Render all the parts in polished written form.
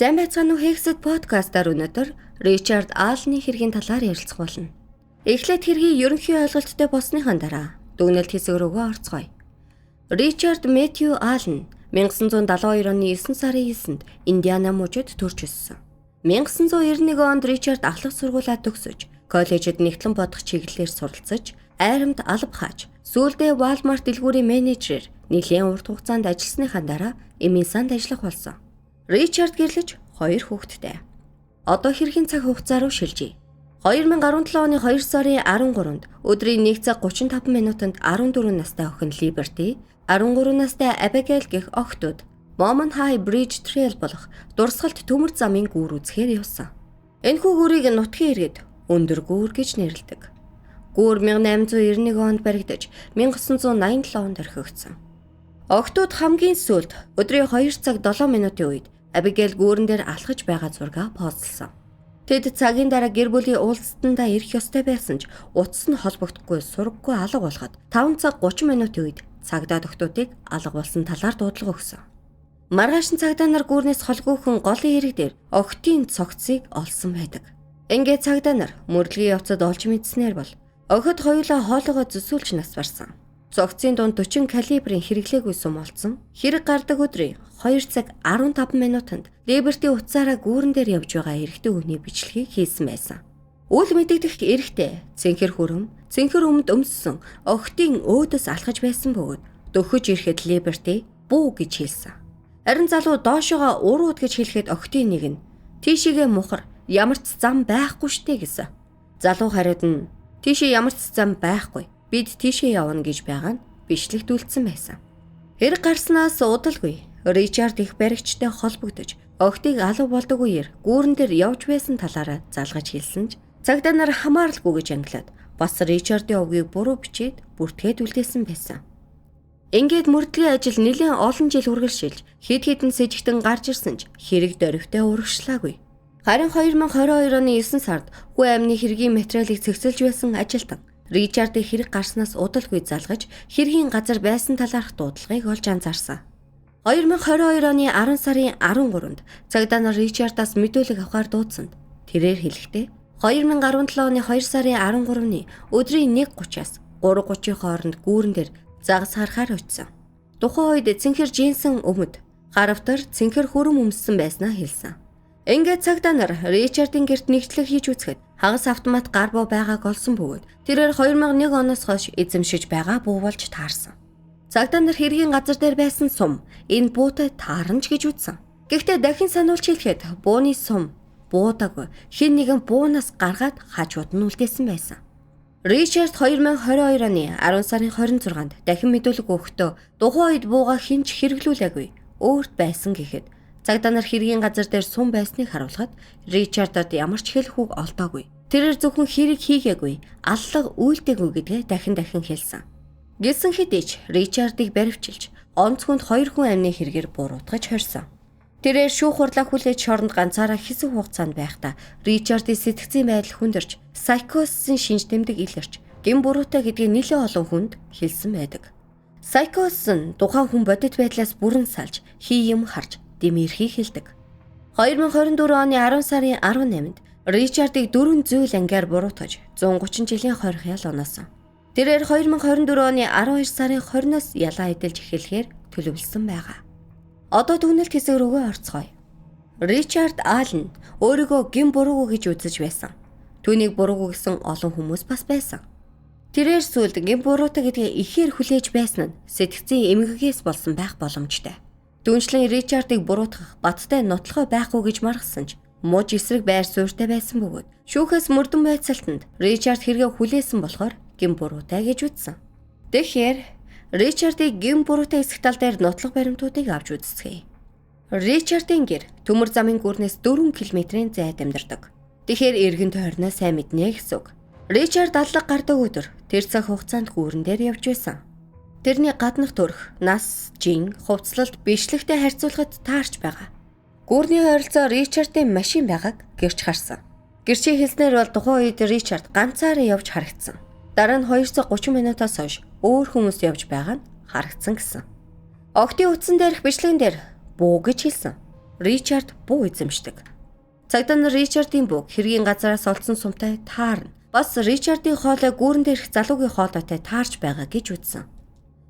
Сайн байцгаана уу Hexed podcast-аар өнөөдөр Ричард Аллны хэргийн талаар ярилцах болно. Эхлээд хэргийн ерөнхий ойлголттой болсныхаа дараа дүгнэлт хэсэг рүүгээ орцгоё. Ричард Мэттью Аллен 1972 оны 9 сарын 9-нд Индиана мужид төрж өссөн. 1991 онд Ричард ахлах сургуулаа төгсөж, коллежид нэгтлэн бодох чиглэлээр суралцаж, айрамд алба хааж, сүүлдээ Walmart дэлгүүрийн менежерээр нэлийн урт хугацаанд ажилласныхаа дараа эмийн санд ажиллах болсон. Ричард гэрлэж 2 хүүхэдтэй. Одоо хэргийн цаг хугацаа руу шилжье. 2017 оны 2 сарын 13-нд өдрийн 1 цаг 35 минутанд 14 настай охин Liberty, 13 настай Abigail гэх охтууд Mormon High Bridge Trail болох дурсгалт төмөр замын гүүр үзэхээр явсан. Энэхүү гүүрийг нутгийн иргэд өндөр гүүр гэж нэрлэдэг. Гүүр 1891 онд баригдаж 1987 онд орхигдсон. Охтууд хамгийн сүүлд өдрийн 2 цаг 7 минутын үед Abigail гүүрэн дээр алхаж байгаа зургаа позлсон. Тэд цагийн дараа гэр бүлийн уулзалтандаа ирэх ёстой байсан ч утас нь холбогдохгүй сураггүй алга болоход 5 цаг 30 минутын үед цагдаа охтуудыг алга болсон талаар дуудлага өгсөн. Маргааш нь цагдаа нар гүүрнээс холгүйхэн голын хэрэг дээр охтын цогцыг олсон байдаг. Ингээд цагдаа нар мөрлөгийн явцад олж мэдснээр бол охид хоёулаа хоолоогоо зүсүүлж нас барсан. Цогцын дунд 40 калибрын хэрэглээгүй сум олдсон. Хэрэг гардаг өдрийн 2 цаг 15 минутанд Liberty утсаараа гүүрэн дээр явж байгаа эрэгтэй хүний бичлэгийг хийсэн байсан. Үл мэдэгдэх эрэгтэй цэнхэр хүрэн, цэнхэр өмд өмссөн охтын өөдөөс алхаж байсан бөгөөд дөхөж ирэхэд Liberty бүү гэж хэлсэн. Харин залуу доошоогоо урууд гэж хэлэхэд охтын нэг нь тийшээгээ мухар ямар ч зам байхгүй штэ гэсэн. Залуу хариуд нь тийшээ ямар ч зам байхгүй. Бид тийшээ явна гэж байгаа нь бичлэгдүүлсэн байсан. Хэрэг гарснаас удалгүй Ричард их баригчтай холбогдож, охтыг алга болдог үеэр гүүрэн дээр явж байсан талаараа залгаж хэлсэн ч цагдаа нар хамааралгүй гэж ангилаад бас Ричардын овгийг буруу бичээд бүртгээд үлдээсэн байсан. Ингээд мөрдлөгийн ажил нэлээд олон жил үргэлжилж, хэд хэдэн сэжигтэн гарч ирсэн ч хэрэг дөрвтэй урагшлаагүй. Харин 2022 оны 9 сард хүү амны хэргийн материалыг цэгцэлж байсан ажилтан Ричардыг хэрэг гарснаас удалгүй залгаж хэргийн газар байсан талаарх дуудлагыг олж анзаарсан. 2022 оны 10 сарын 13-нд цагдаа нар Ричардаас мэдүүлэг авахар дуудсанд тэрээр хэлэхдээ 2017 оны 2 сарын 13-ны өдрийн 1:30-аас 3:30-ийн хооронд гүүрэн дээр загас харахаар очсон. Тухайн үед цэнхэр жинсэн өмд, гаравтар цэнхэр хүрэн өмссөн байснаа хэлсэн. Ингээд цагдаа нар Ричардын гэрт нэгтлэг хийж үзэхэд хагас автомат гар буу байгааг олсон бөгөөд тэрээр 2001 оноос хойш эзэмшиж байгаа буу болж таарсан. Цагдаа нар хэргийн газар дээр байсан сум энэ буутай тааранч гэж үзсэн. Гэхдээ дахин сануулж хэлэхэд бууны сум буудаг хэн нэгэн буунаас гаргаад хажууд нь үлдээсэн байсан. Ричард 2022 оны 10 сарын 26-нд дахин мэдүүлэг өгөхдөө тухайн үед бууга хинч хэрэглүүлээгүй өөрт байсан гэхэд цагдаа нар хэргийн газар дээр сум байсныг харуулхад Ричардад ямар ч хэлэхүүг олдоогүй. Тэрээр зөвхөн хэрэг хийгээгүй, аллах үйлдэггүй гэдгээ дахин хэлсэн. Гэсэн хэдий ч Ричардыг баривчилж, онцгонд 2 хүн амны хэрэгээр буруутгаж хорьсон. Тэрээр шүүх хурлаа хүлээж шоронд ганцаараа хэсэг хугацаанд байхдаа Ричардын сэтгцийн байдал хүндэрч, сайкозсын шинж тэмдэг илэрч, гин буруутай гэдгийг нэлээд олон хүнд хэлсэн байдаг. Сайкоз нь тухайн хүн бодит байдлаас бүрэн салж, хий юм харж дэмэрхий хэлдэг. 2024 оны 10 сарын 18-нд Ричардыг 4 зүйл ангиар буруутгаж 130 жилийн хорих ял оноосон. Тэрээр 2024 оны 12 сарын 20-оос ялаа эдэлж эхлэхээр төлөвлөсөн байгаа. Одоо дүгнэлт хэсэг рүүгээ орцгоё. Ричард Аллен өөрийгөө гин буруугүй гэж үзэж байсан. Түүнийг буруугүй гэсэн олон хүмүүс бас байсан. Тэрээр сүлд гин буруутай гэдгээ ихээр хүлээж байсан нь сэтгцийн эмгэгээс болсон байх боломжтой. Дүншлэн Ричардыг буруутгах баттай нотлохой байхгүй гэж маргасан ч мууж эсрэг байр суурьтай байсан бөгөөд шүүхээс мөрдөн байцаалтанд Ричард хэрэгээ хүлээсэн болохоор гин буруутай гэж үзсэн. Тэгэхээр Ричардыг гин буруутай эсэх тал дээр нотлох баримтуудыг авч үзцгээе. Ричардын гэр төмөр замын гүрнээс 4 км-ийн зайд амьдардаг. Тэгэхээр эргэн тойрноо сайн мэднэ гэсэн үг. Ричард аллах гардаг өдөр тэр цаг хугацаанд гүүрэн дээр явж байсан. Тэрний гаднах төрх, нас, жин, хувцлалт, бичлэгтэй харьцуулахад таарч байгаа. Гүүрний ойролцоо Ричардын машин байгааг гэрч харсан. Гэрчийн хэлснээр бол тухайн үед Ричард ганцаараа явж харагдсан. Дараа нь 2 цаг 30 минутаас хойш өөр хүмүүс явж байгаа нь харагдсан гэсэн. Охтын утсан дээрх бичлэгэн дээр буу гэж хэлсэн. Ричард буу эзэмшдэг. Цагдаа нар Ричардын бууг хэргийн газараас олдсон сумтай таарна. Бас Ричардын хоолой гүүрэн дээрх залуугийн хоолойтой таарч байгаа гэж үзсэн.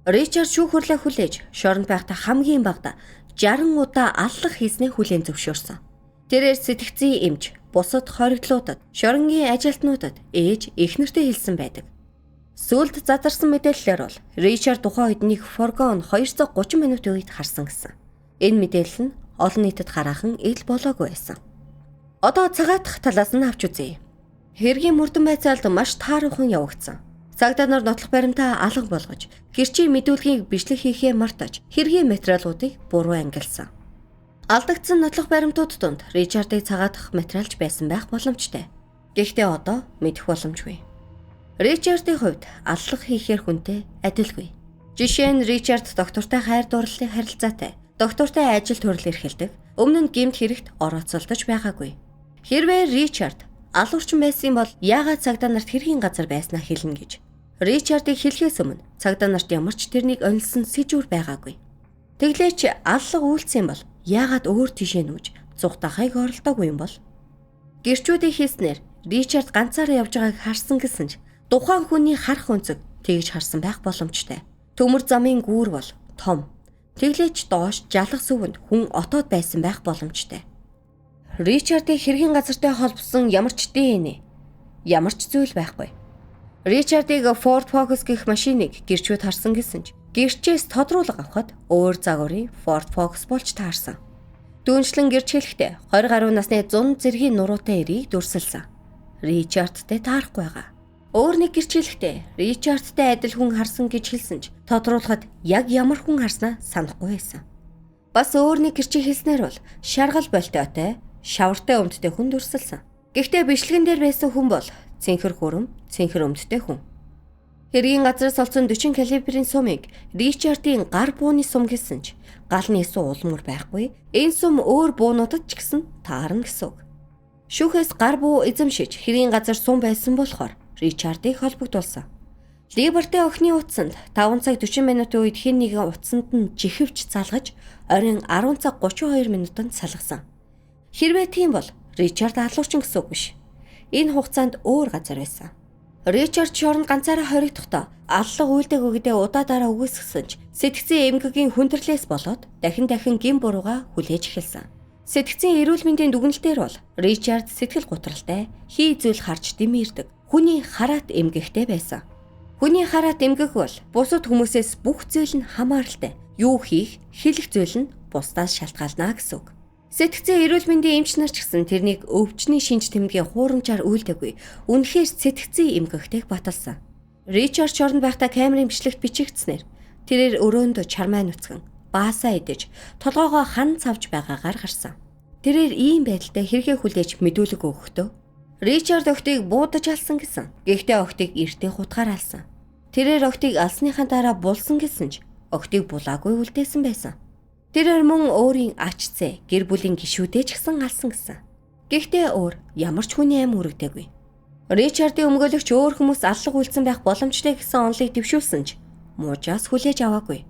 Ричард шүүхөрлөө хүлээж, шоронд байхдаа хамгийн багадаа 60 удаа аллах хийснээ хүлээн зөвшөөрсөн. Тэрээр сэтгцийн эмч, бусад хоригдлуудад, шоронгийн ажилтнуудад ээж эхнэртэй хэлсэн байдаг. Сүүлд задарсан мэдээллээр бол Ричард тухайн үед нэг фургон 230 минутын үед харсан гэсэн. Энэ мэдээлэл нь олон нийтэд гараахан ил болоогүй байсан. Одоо цагаатах талаас нь авч үзье. Хэргийн мөрдөн байцаалд маш тааруухан явагдсан. Цагдаа нар нотлох баримтаа алга болгож, гэрчийн мэдүүлгийг бичлэг хийхээ мартаж, хэргийн материалуудыг буруу ангилсан. Алдагдсан нотлох баримтууд донд Ричардыг цагаатах материалж байсан байх боломжтой. Гэхдээ одоо мэдэх боломжгүй. Ричардын хувьд аллах хийхээр хүнтэй адилгүй. Жишээ нь Ричард доктортой хайр дурлалын харилцаатай, доктортой ажил төрөл эрхэлдэг, өмнө нь гэмт хэрэгт орооцолдож байгаагүй. Хэрвээ Ричард алуурчин байсан бол яагаад цагдаа нарт хэргийн газар байснаа хэлнэ гэж. Ричардыг хэлхээс өмнө цагдаа нарт ямар ч тэрнийг онилсон сэжүүр байгаагүй. Тэглээч аллах үйлцсэн бол яагаад өөр тишээ нүүж зүхтахайг оролдоогүй юм бол? Гэрчүүдийн хийснээр Ричард ганцаараа явж байгааг харсан гэсэн ч тухайн хүний харах өнцөг тэгж харсан байх боломжтой. Төмөр замын гүүр бол том. Тэглээч доош жалах сүвэнд хүн отоод байсан байх боломжтой. Ричардыг хэргийн газартай холбосон ямар ч ДНЭ, ямар ч зүйл байхгүй. Ричардыг Ford Focus гэх машиныг гэрчүүд харсан гэсэн ч гэрчээс тодруулга авахад өөр загварын Ford Focus болж таарсан. Дүүншлэн гэрч хэлэхдээ 20 гаруй насны 100 зэргийн нуруутай эрийг дүрсэлсэн. Ричардтэй таарахгүй байгаа. Өөр нэг гэрч хэлэхдээ Ричардтай адил хүн харсан гэж хэлсэн ч тодруулахад яг ямар хүн харснаа санахгүй байсан. Бас өөр нэг гэрчийн хэлснээр бол шаргал болтойтой, шавартай өмдтэй хүн дүрсэлсэн. Гэхдээ бичлэгэн дээр байсан хүн бол цэнхэр хүрэн, цэнхэр өмдтэй хүн. Хэргийн газраас олсон 40 калибрийн сумыг Ричардын гар бууны сум гэсэн ч гал нь эсвэл улмөр байхгүй. Энэ сум өөр буунуудад ч гэсэн таарна гэсэн үг. Шүүхээс гар буу эзэмшиж хэргийн газар сум байсан болохоор Ричардыг холбогдуулсан. Либертэй охины утсанд 5 цаг 40 минутын үед хэн нэгэн утсанд нь жихвч залгаж оройн 10 цаг 32 минутанд салгасан. Хэрвээ тийм бол Ричард алуурчин гэсэн үг биш. Энэ хугацаанд өөр газар байсан. Ричард шоронд ганцаараа хоригдохдоо аллах үйлдэггүй гэдээ удаа үгүйсгсэн ч сэтгцийн эмгэгийн хүндрэлээс болоод дахин гин бурууга хүлээж эхэлсэн. Сэтгцийн эрүүл мэндийн дүгнэлтээр бол Ричард сэтгэл гутралтай, хий зүйл харж дэмэрдэг, хүний хараат эмгэгтэй байсан. Хүний хараат эмгэг бол бусад хүмүүсээс бүх зүйл нь хамааралтай. Юу хийх, хэлэх зүйл нь бусдаас шалтгаална гэсэн үг. Сэтгцийн эрүүл мэндийн эмч нар ч гэсэн тэрнийг өвчний шинж тэмдгийн хуурамчаар үйлдэггүй. Үнэхээр сэтгцийн эмгэгтэйг баталсан. Ричард шоронд байхдаа камерын бичлэгт бичигдснээр тэрээр өрөөндөө чармай нүцгэн, баасаа идэж, толгоогоо хан цавж байгаагаар гарсан. Тэрээр ийм байдалтай хэрэгээ хүлээж мэдүүлэг өгөхдөө Ричард охтыг буудаж алсан гэсэн. Гэхдээ охтыг эртээ хутгаар алсан. Тэрээр охтыг алсныхаа дараа булсан гэсэн ч охтыг булаагүй үлдээсэн байсан. Тэрээр мөн өөрийн ачцээ, гэр бүлийн гишүүдээ ч гэсэн алсан гэсэн. Гэхдээ өөр ямар ч хүний амь үрэгдээгүй. Ричардын өмгөөлөгч өөр хүмүүс аллах үйлцэн байх боломжтой гэсэн онолыг дэвшүүлсэн ч муужаас хүлээж аваагүй.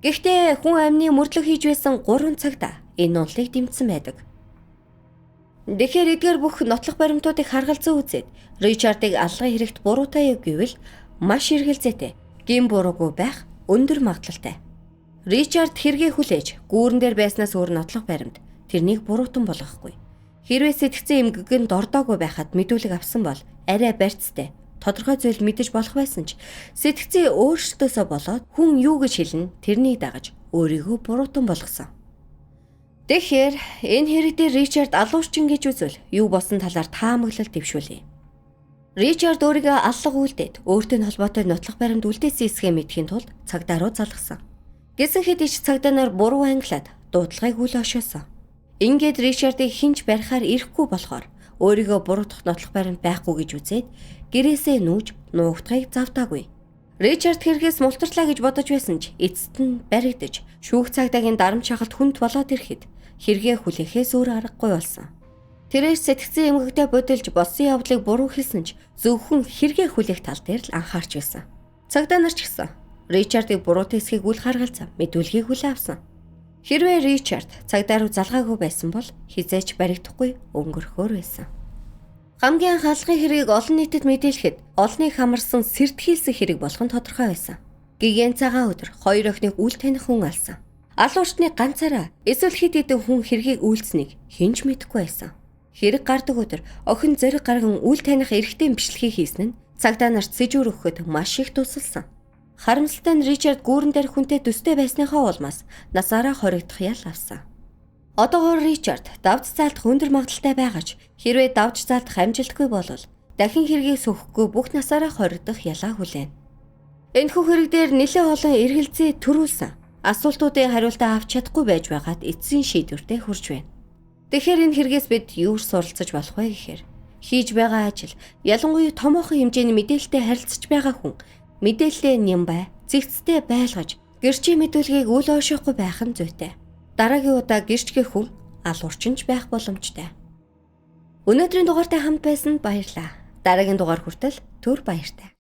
Гэхдээ хүн амны мөрдлөг хийж байсан 3 цагта энэ онолыг дэмжсэн байдаг. Тэгэхээр эдгээр бүх нотлох баримтуудыг харгалзан үзээд Ричардыг алгын хэрэгт буруутай гэвэл маш эргэлзээтэй, гин буруугүй байх өндөр магадлалтай. Ричард хэрэгээ хүлээж гүүрэн дээр байснаас өөр нотлох баримт тэрнийг буруутан болгохгүй. Хэрвээ сэтгцэн эмгэг нь дордоогүй байхад мэдүүлэг авсан бол арай барьцтай тодорхой зүйл мэдэж болох байсан ч сэтгцэн өөрсдөөсөө болоод хүн юу гэж хэлнэ тэрнийг дагаж өөрийгөө буруутан болгосон. Тэгэхээр энэ хэрэг дээр Ричард алуурчин гэж үзвэл юу болсон талаар таамаглал дэвшүүлье. Ричард өөрийгөө аллах үйлдээд өөртөө холбоотой нотлох баримт үлдээсэн эсгээ мэдхийн тулд цагдаа руу залгасан. Гэсэн хэдий ч цагдаа нар буруу ангилаад дуудлагыг үл ошоосон. Ингээд Ричардыг хинж барихаар ирэхгүй болохоор өөрийгөө буруутгах нотлох баримт байхгүй гэж үзээд гэрээсээ нүүж нуугдахыг завдаагүй. Ричард хэрэгээс мултарлаа гэж бодож байсан ч эцэст нь баригдаж шүүх цагдаагийн дарамт шахалт хүнд болоод ирэхэд хэрэгээ хүлээхээс өөр аргагүй болсон. Тэрээр сэтгцэн эмгэгтэй бодилж болсон явдлыг буруу хэлсэн ч зөвхөн хэрэгээ хүлээх тал дээр л анхаарч байсан. Цагдаа нар ч гэсэн Ричардыг буруу тэсгийг үл харгалзан мэдүүлгийг хүлээн авсан. Хэрвээ Ричард цагдаа руу залгаагүй байсан бол хизээч баригдахгүй өнгөрөхөөр байсан. Хамгийн анх алгын хэргийг олон нийтэд мэдээлэхэд олныг хамарсан сэрдхийлсэн хэрэг болох нь тодорхой байсан. Гигэн цагаан өдөр 2 охиныг үл таних хүн алсан. Алуурчны ганцаараа эсвэл хэд хэдэн хүн хэргийг үйлцнийг хинж мэдэхгүй байсан. Хэрэг гардаг өдөр охин зориг гарган үл таних эрэгтэй бичлэгийг хийсэн нь цагдаа нарт сэжүүр өгөхөд маш их тусалсан. Харамсалтай нь Ричард гүүрэн дээр хүнтэй төстэй байсныхаа улмаас насаараа хоригдох ял авсан. Одоогоор Ричард давж заалдах өндөр магадaltaй байгаач хэрвээ давж заалдах амжилтгүй болвол дахин хэргийг сөхөхгүй бүх насаараа хоригдох ялаа хүлээнэ. Энэхүү хэрэг дээр нэлээд олон эргэлзээ төрүүлсэн асуултуудын хариултаа авч чадахгүй байж байгаад эцсийн шийдвэртээ хүрч байна. Тэгэхээр энэ хэрэгээс бид юу суралцаж болох вэ гэхээр хийж байгаа ажил ялангуяа томоохон хэмжээний мэдээлэлтэй харилцаж байгаа хүн мэдээлэлээ нямбай, зэгцтэй байлгаж, гэрчийн мэдүүлгийг үл ойшоохгүй байх нь зүйтэй. Дараагийн удаа гэрчгэх хүн алуурчинч байх боломжтой. Өнөөдрийн дугаартай хамт байсанд баярлалаа. Дараагийн дугаар хүртэл түр баяртай.